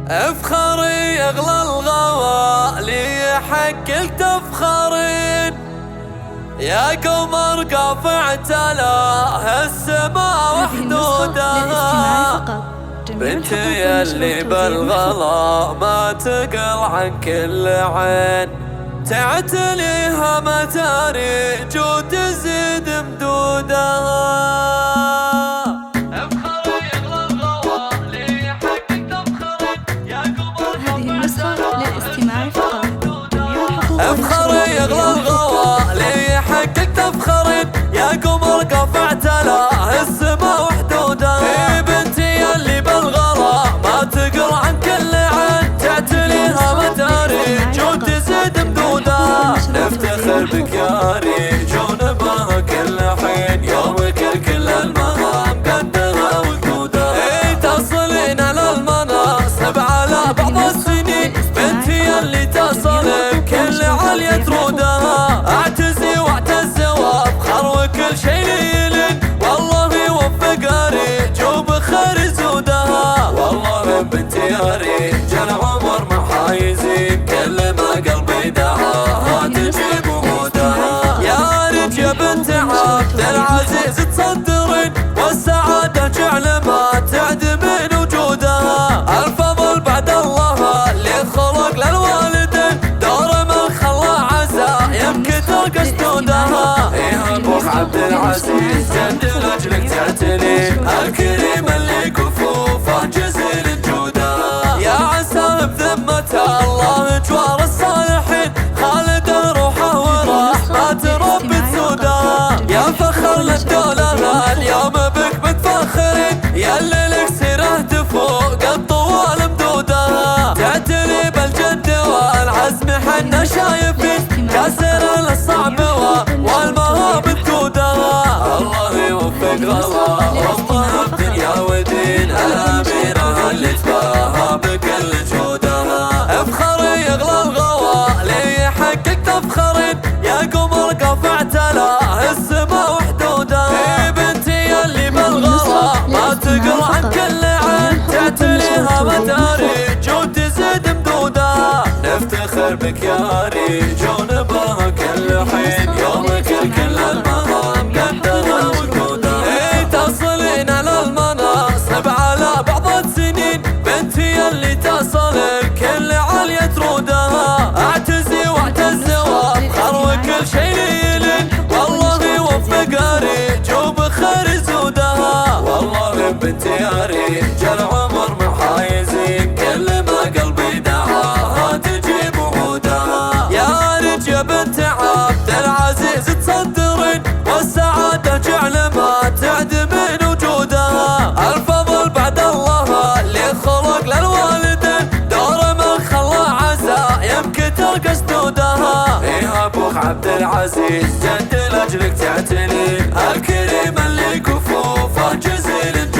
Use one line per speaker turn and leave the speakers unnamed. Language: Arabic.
افخري اغلى الغوالي حقك تفخرين يا قمر قافع تلاه السما وحدودها. بنتي يلي بالغلا ما تقل عن كل عين تعتليها متاريج وتزيد مدودها. افخري اغلى الغوالي حقك تفخرين يا قمر قافع تلاه السما وحدودها. يا بنتي يلي بالغلا ما تقل عن كل عين تعتليها متاريج وتزيد مدودها. نفتخر بك يا ريج ونباها كل حين يومك كل المهام قدها وجودها. تصلين على المناصب على بعض السنين بنتي يلي تصلين كل علية رودها. اعتزي واعتز وافخر وكل شي ليلين والله يوفق ريج وبخير زودها. والله بنتي يا ريج العمر محايزين كل ما قلبي دعاها تجيب وهودها. يا ريج يا بنت عبد العزيز تصدرين والسعادة جعل ما تعدمين وجودها. الفضل بعد الله اللي خلق للوالدين دور من خلى عزايم كثر قصدودها. ايه ابوك عبد العزيز جد لاجلك تعتلين الكريم اللي كفوفه جزيل جودها. يا عسى بذمة الله جوار الصالحين خالد روحه ورحمة ربي تسودها. يا فخر للدولة اليوم بك متفخرين ياللي لك سيره تفوق الطوال مدودها. تعتلي بالجد والعزم حنا شايفين كاسر للصعب والمهام تقودها. الله يوفق الله والله بدنيا ودين الاميره اللي تباهى بكل جودها. افخري اغلى الغوالي حقك تفخرين يا قمر قافع تلاه السما وحدودها. يا بنتي يلي بالغلا ما تقل عن كل عين تعتليها متاريج وتزيد مدودها. نفتخر بك يا ريج ونباها كل حين يومك كل المهام قدها وجودها. تصلين على المناصب على بعض السنين بنتي يلي تصلين كل علية رودها. اعتزي واعتز وافخر وكل شي ليلين والله يوفق ريج وبخير زودها. والله بنتي يا ريج العمر محايزين كل ما قلبي دعاها تجيب وهودها. يا ريج يا بنت عبد العزيز تصدرين والسعادة جعل ما تعدمين وجودها. الفضل بعد الله اللي خلق للوالدين دور من خلى عزايم كثر قصدودها. ايه ابوك عبد العزيز جد لاجلك تعتلين الكريم اللي كفوفه جزيل